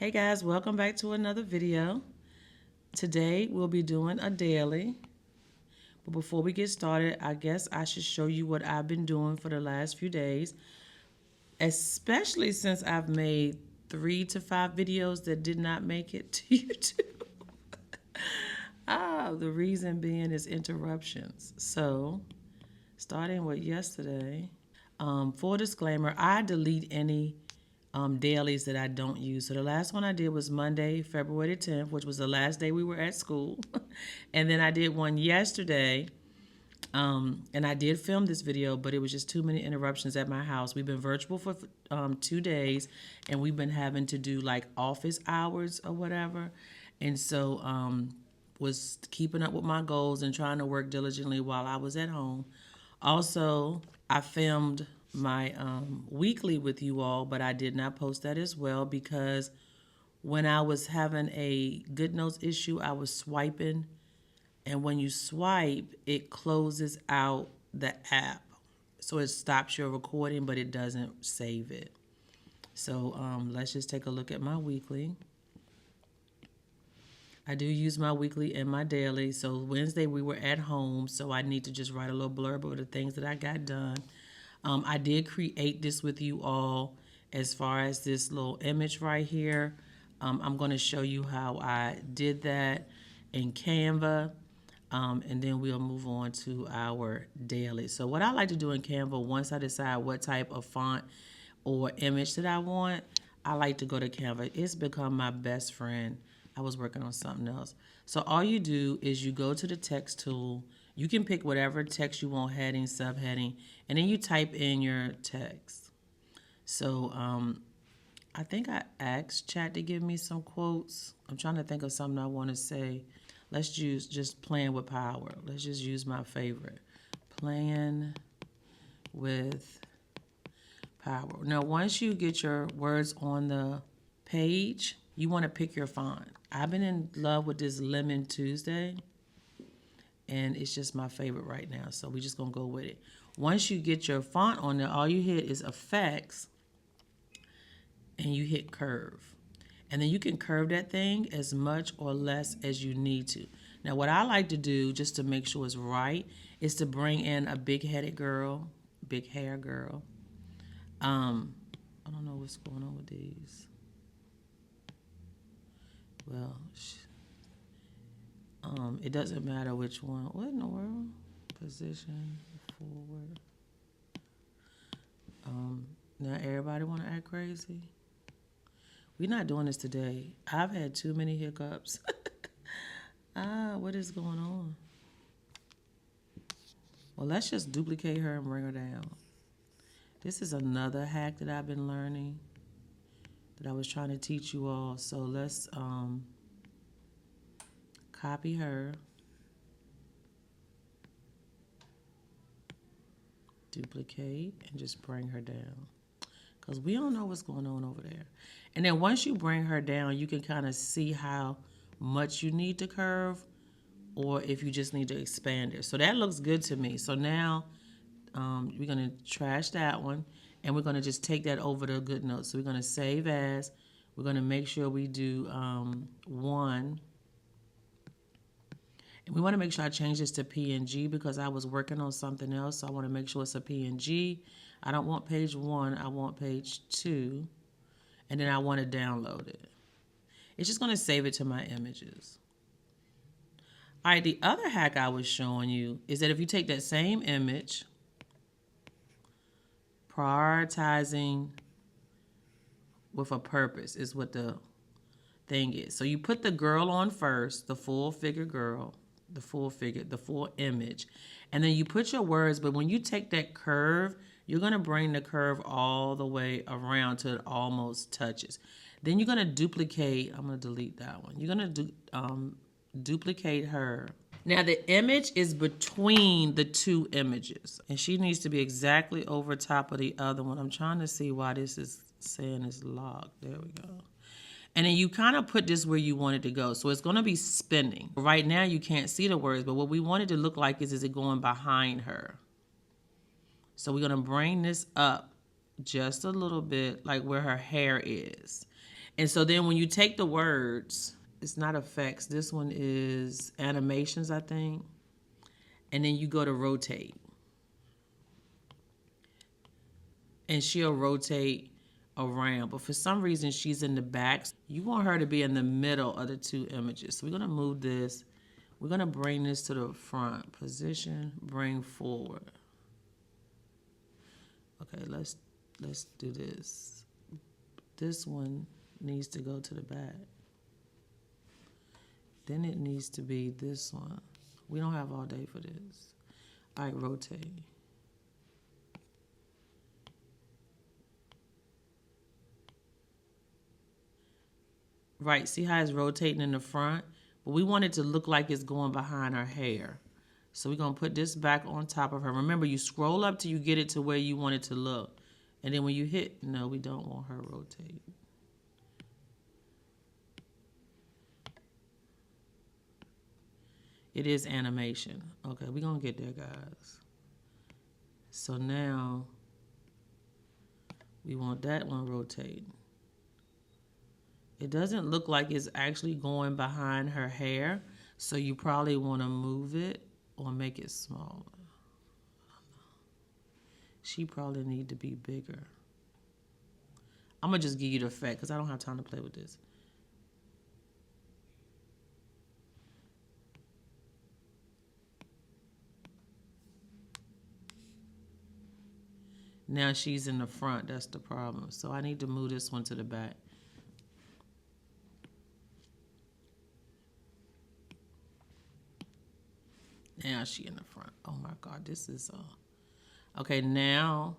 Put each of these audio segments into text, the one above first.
Hey guys, welcome back to another video. Today we'll be doing a daily. But before we get started, I guess I should show you what I've been doing for the last few days, especially since I've made 3 to 5 videos that did not make it to YouTube. The reason being is interruptions. So, starting with yesterday, full disclaimer, I delete any dailies that I don't use. So the last one I did was Monday, February 10th, which was the last day we were at school. And then I did one yesterday, and I did film this video, but it was just too many interruptions at my house. We've been virtual for 2 days, and we've been having to do like office hours or whatever. And so was keeping up with my goals and trying to work diligently while I was at home. Also, I filmed my weekly with you all, but I did not post that as well because when I was having a Goodnotes issue, I was swiping, and when you swipe, it closes out the app. So it stops your recording, but it doesn't save it. So let's just take a look at my weekly. I do use my weekly and my daily. So Wednesday we were at home, so I need to just write a little blurb of the things that I got done. I did create this with you all as far as this little image right here. I'm going to show you how I did that in Canva, and then we'll move on to our daily. So what I like to do in Canva, once I decide what type of font or image that I want, I like to go to Canva. It's become my best friend. I was working on something else. So all you do is you go to the text tool. You can pick whatever text you want, heading, subheading, and then you type in your text. So I think I asked chat to give me some quotes. I'm trying to think of something I want to say. Let's use just playing with power. Let's just use my favorite. Playing with power. Now, once you get your words on the page, you want to pick your font. I've been in love with this Lemon Tuesday, and it's just my favorite right now, so we're just going to go with it. Once you get your font on there, all you hit is Effects, and you hit Curve. And then you can curve that thing as much or less as you need to. Now, what I like to do, just to make sure it's right, is to bring in a big-headed girl, big hair girl. I don't know what's going on with these. Well, it doesn't matter which one. What in the world? Position forward. Now everybody want to act crazy. We're not doing this today. I've had too many hiccups. What is going on? Well, let's just duplicate her and bring her down. This is another hack that I've been learning that I was trying to teach you all. So let's copy her, duplicate, and just bring her down. Because we don't know what's going on over there. And then once you bring her down, you can kind of see how much you need to curve or if you just need to expand it. So that looks good to me. So now we're going to trash that one, and we're going to just take that over to Goodnotes. So we're going to save as. We're going to make sure we do 1. And we want to make sure I change this to PNG because I was working on something else. So I want to make sure it's a PNG. I don't want page 1. I want page 2. And then I want to download it. It's just going to save it to my images. All right, the other hack I was showing you is that if you take that same image, prioritizing with a purpose is what the thing is. So you put the girl on first, the full figure girl, the full image, and then you put your words, but when you take that curve, you're going to bring the curve all the way around till it almost touches. Then you're going to duplicate. I'm going to delete that one. You're going to duplicate her. Now the image is between the 2 images, and she needs to be exactly over top of the other one. I'm trying to see why this is saying it's locked. There we go. And then you kind of put this where you want it to go. So it's going to be spinning. Right now you can't see the words, but what we want it to look like is it going behind her. So we're going to bring this up just a little bit, like where her hair is. And so then when you take the words, it's not effects. This one is animations, I think. And then you go to rotate. And she'll rotate around. But for some reason, she's in the back. You want her to be in the middle of the two images. So we're going to move this. We're going to bring this to the front. Position, bring forward. Okay, let's do this. This one needs to go to the back. Then it needs to be this one. We don't have all day for this. All right, rotate. Right, see how it's rotating in the front? But we want it to look like it's going behind her hair. So we're going to put this back on top of her. Remember, you scroll up till you get it to where you want it to look. And then when you hit, no, we don't want her rotate. It is animation. Okay, we're going to get there, guys. So now we want that one rotating. It doesn't look like it's actually going behind her hair, so you probably want to move it or make it smaller. She probably need to be bigger. I'm going to just give you the effect because I don't have time to play with this. Now she's in the front. That's the problem. So I need to move this one to the back. Now she in the front. Oh my God, this is okay. Now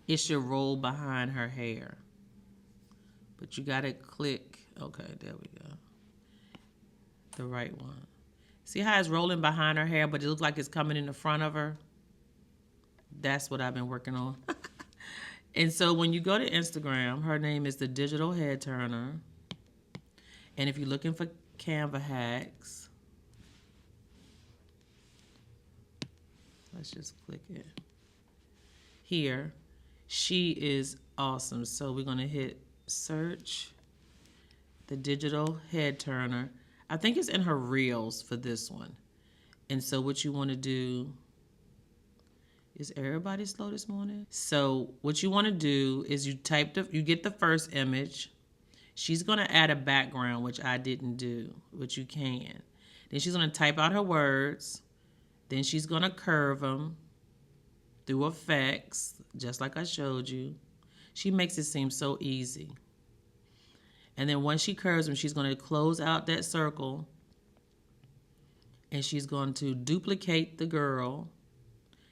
it should roll behind her hair, but you gotta click. Okay, there we go. The right one. See how it's rolling behind her hair, but it looks like it's coming in the front of her? That's what I've been working on. And so when you go to Instagram, her name is the Digital Head Turner. And if you're looking for Canva hacks, let's just click it. Here, she is awesome. So we're going to hit search, the Digital Head Turner. I think it's in her reels for this one. And so what you want to do, is everybody slow this morning? So what you want to do is you get the first image. She's going to add a background, which I didn't do, which you can. Then she's going to type out her words. Then she's going to curve them through effects, just like I showed you. She makes it seem so easy. And then once she curves them, she's going to close out that circle. And she's going to duplicate the girl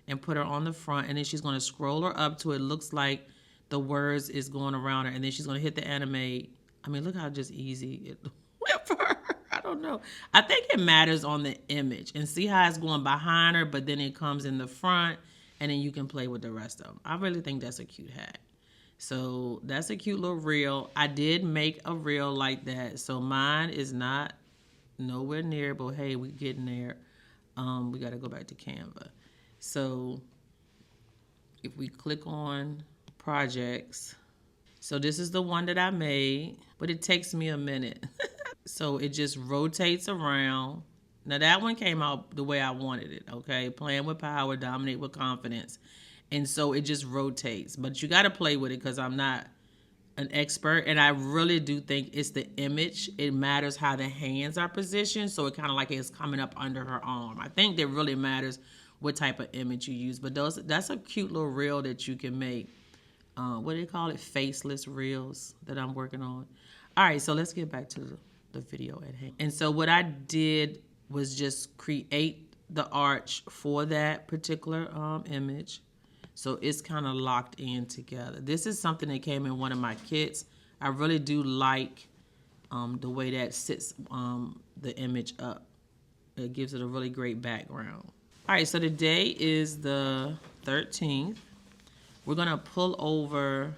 and put her on the front, and then she's going to scroll her up to it looks like the words is going around her, and then she's going to hit the animate. I mean, look how just easy it went for her. I don't know. I think it matters on the image, and see how it's going behind her, but then it comes in the front, and then you can play with the rest of them. I really think that's a cute hack. So that's a cute little reel. I did make a reel like that, so mine is not nowhere near, but hey, we're getting there. We got to go back to Canva. So if we click on projects, so this is the one that I made, but it takes me a minute. So it just rotates around. Now that one came out the way I wanted it, okay? Playing with power, dominate with confidence. And so it just rotates, but you got to play with it because I'm not an expert, and I really do think it's the image. It matters how the hands are positioned, so it kind of like it's coming up under her arm. I think that really matters what type of image you use, but that's a cute little reel that you can make. What do they call it? Faceless reels that I'm working on. All right, so let's get back to the video at hand. And so what I did was just create the arch for that particular image. So it's kind of locked in together. This is something that came in one of my kits. I really do like the way that sits the image up. It gives it a really great background. All right, so today is the 13th. We're going to pull over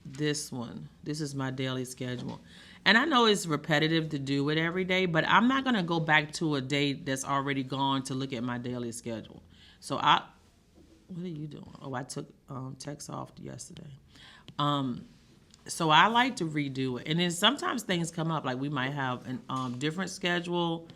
this one. This is my daily schedule. And I know it's repetitive to do it every day, but I'm not going to go back to a day that's already gone to look at my daily schedule. So what are you doing? Oh, I took text off yesterday. So I like to redo it, and then sometimes things come up. Like we might have a different schedule.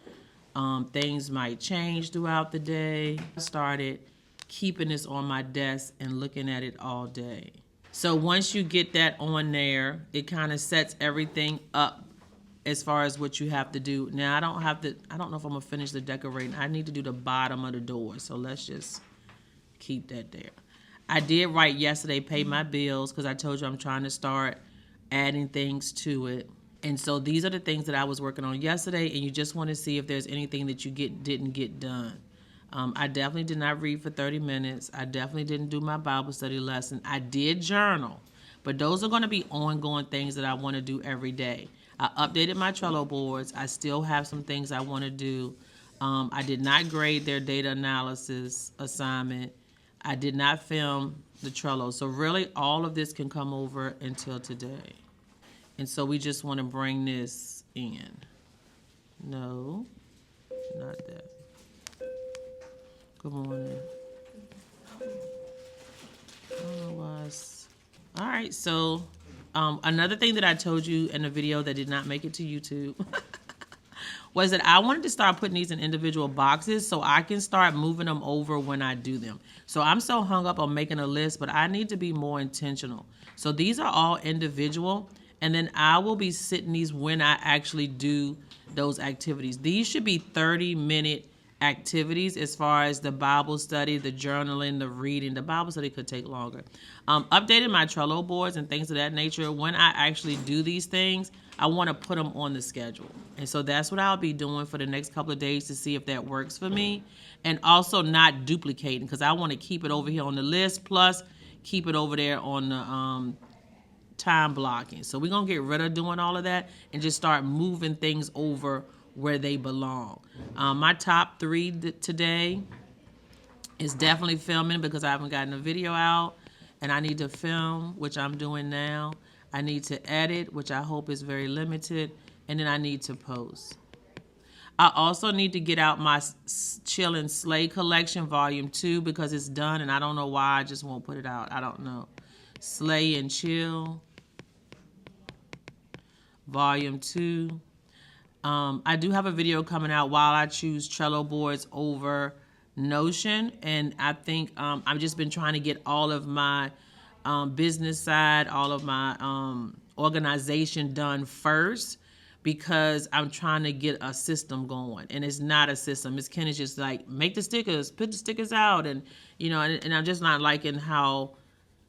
Things might change throughout the day. I started keeping this on my desk and looking at it all day. So once you get that on there, it kind of sets everything up as far as what you have to do. Now I don't know if I'm gonna finish the decorating. I need to do the bottom of the door. So let's just keep that there. I did write yesterday, pay my bills, because I told you I'm trying to start adding things to it. And so these are the things that I was working on yesterday, and you just want to see if there's anything that you didn't get done. I definitely did not read for 30 minutes. I definitely didn't do my Bible study lesson. I did journal, but those are going to be ongoing things that I want to do every day. I updated my Trello boards. I still have some things I want to do. I did not grade their data analysis assignment. I did not film the Trello. So really all of this can come over until today. And so we just want to bring this in. No, not that. Good morning. I don't know why it's... All right, so another thing that I told you in the video that did not make it to YouTube was that I wanted to start putting these in individual boxes so I can start moving them over when I do them. So I'm so hung up on making a list, but I need to be more intentional. So these are all individual, and then I will be sitting these when I actually do those activities. These should be 30-minute activities as far as the Bible study, the journaling, the reading. The Bible study could take longer. Updating my Trello boards and things of that nature. When I actually do these things, I want to put them on the schedule. And so that's what I'll be doing for the next couple of days to see if that works for me. And also not duplicating, because I want to keep it over here on the list, plus keep it over there on the time blocking. So we're going to get rid of doing all of that and just start moving things over where they belong. My top 3 today is definitely filming, because I haven't gotten a video out, and I need to film, which I'm doing now. I need to edit, which I hope is very limited, and then I need to post. I also need to get out my Chill and Slay collection, volume 2, because it's done, and I don't know why I just won't put it out. I don't know. Slay and Chill, volume 2. I do have a video coming out while I choose Trello boards over Notion, and I think I've just been trying to get all of my business side, all of my organization done first, because I'm trying to get a system going, and it's not a system. It's kind of just like, make the stickers, put the stickers out, and and I'm just not liking how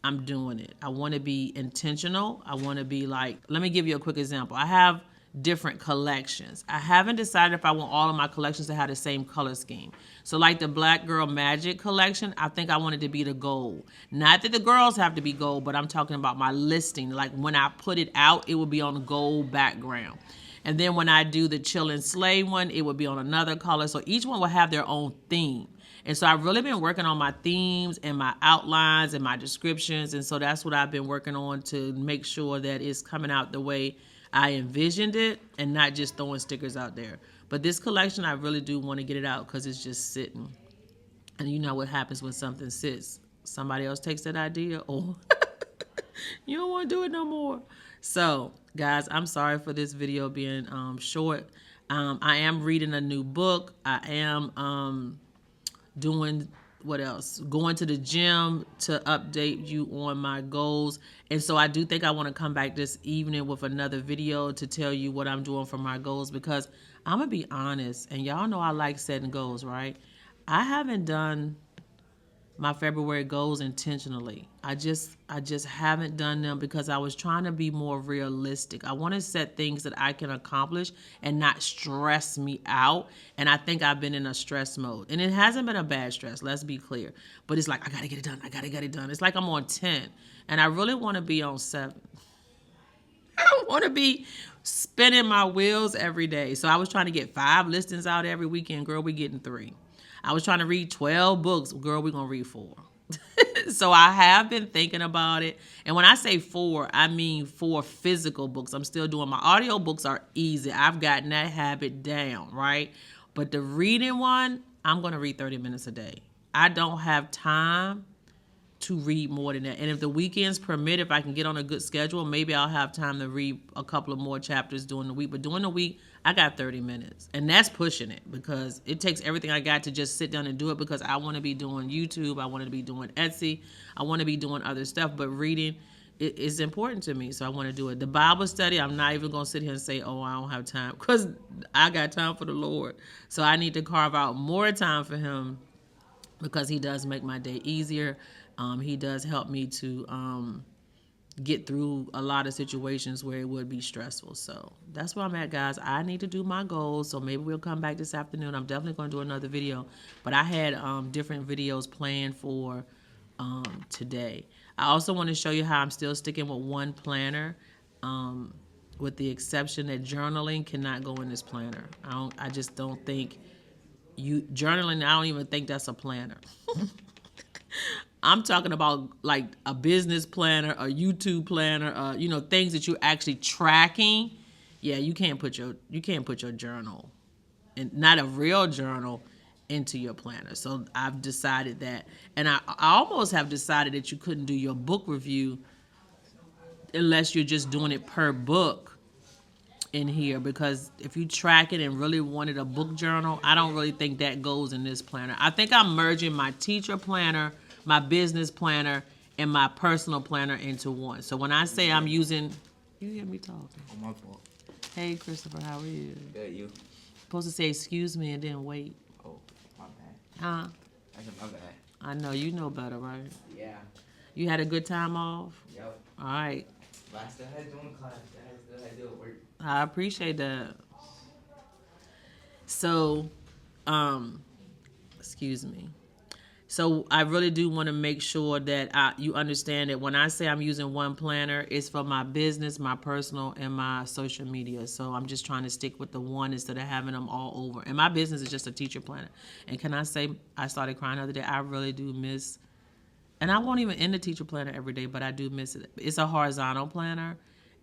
I'm doing it. I want to be intentional. I want to be like, let me give you a quick example. I have different collections. I haven't decided if I want all of my collections to have the same color scheme. So like the Black Girl Magic collection, I think I want it to be the gold. Not that the girls have to be gold, but I'm talking about my listing. Like when I put it out, it will be on a gold background. And then when I do the Chill and Slay one, it would be on another color. So each one will have their own theme. And so I've really been working on my themes and my outlines and my descriptions. And so that's what I've been working on to make sure that it's coming out the way I envisioned it, and not just throwing stickers out there. But this collection, I really do want to get it out because it's just sitting. And you know what happens when something sits. Somebody else takes that idea, or you don't want to do it no more. So, guys, I'm sorry for this video being short. I am reading a new book. I am doing... what else? Going to the gym to update you on my goals. And so I do think I want to come back this evening with another video to tell you what I'm doing for my goals, because I'm going to be honest, and y'all know I like setting goals, right? I haven't done my February goals intentionally. I just haven't done them because I was trying to be more realistic. I want to set things that I can accomplish and not stress me out. And I think I've been in a stress mode. And it hasn't been a bad stress, let's be clear. But it's like, I got to get it done. I got to get it done. It's like I'm on 10. And I really want to be on 7. I don't want to be spinning my wheels every day. So I was trying to get 5 listings out every weekend. Girl, we getting 3. I was trying to read 12 books. Girl, we're going to read 4. So I have been thinking about it. And when I say 4, I mean 4 physical books. I'm still doing my audio books are easy. I've gotten that habit down, right? But the reading one, I'm going to read 30 minutes a day. I don't have time to read more than that. And if the weekends permit, if I can get on a good schedule, maybe I'll have time to read a couple of more chapters during the week. But during the week, I got 30 minutes. And that's pushing it because it takes everything I got to just sit down and do it, because I want to be doing YouTube. I want to be doing Etsy. I want to be doing other stuff. But reading is important to me, so I want to do it. The Bible study, I'm not even going to sit here and say, oh, I don't have time, because I got time for the Lord. So I need to carve out more time for him, because he does make my day easier. He does help me to get through a lot of situations where it would be stressful. So that's where I'm at, guys. I need to do my goals, so maybe we'll come back this afternoon. I'm definitely going to do another video, but I had different videos planned for today. I also want to show you how I'm still sticking with one planner, with the exception that journaling cannot go in this planner. I just don't think journaling, I don't even think that's a planner. I'm talking about like a business planner, a YouTube planner, things that you're actually tracking. Yeah, you can't put your journal, and not a real journal, into your planner. So I've decided that, and I almost have decided that you couldn't do your book review unless you're just doing it per book in here, because if you track it and really wanted a book journal, I don't really think that goes in this planner. I think I'm merging my teacher planner, my business planner, and my personal planner into one. So when I say I'm using, you hear me talking? Oh, my fault. Hey, Christopher, how are you? Good, you? Supposed to say excuse me and then wait. Oh, my bad. Huh? I said my bad. I know, you know better, right? Yeah. You had a good time off? Yep. All right. But I still had doing class. I still had to do work. I appreciate that. So, excuse me. So I really do want to make sure that you understand that when I say I'm using one planner, it's for my business, my personal, and my social media. So I'm just trying to stick with the one instead of having them all over. And my business is just a teacher planner. And can I say, I started crying the other day. I really do miss, and I won't even end the teacher planner every day, but I do miss it. It's a horizontal planner,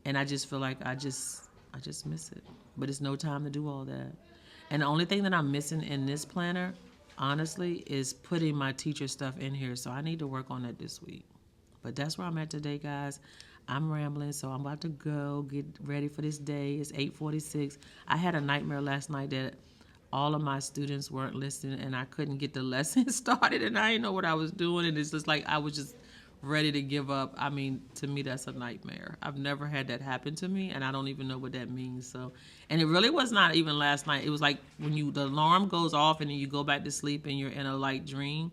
and I just feel like I just miss it. But it's no time to do all that. And the only thing that I'm missing in this planner, honestly, is putting my teacher stuff in here. So I need to work on that this week. But that's where I'm at today, guys. I'm rambling, so I'm about to go get ready for this day. It's 8:46. I had a nightmare last night that all of my students weren't listening, and I couldn't get the lesson started, and I didn't know what I was doing, and it's just like I was just ready to give up. I mean, to me, that's a nightmare. I've never had that happen to me, and I don't even know what that means. So, and it really was not even last night. It was like when the alarm goes off and then you go back to sleep and you're in a light dream.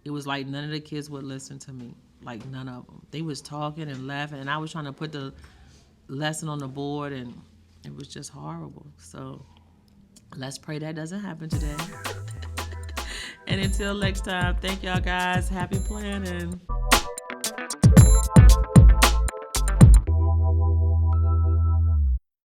It was like none of the kids would listen to me. Like none of them. They was talking and laughing, and I was trying to put the lesson on the board, and it was just horrible. So let's pray that doesn't happen today. And until next time, thank y'all guys. Happy planning.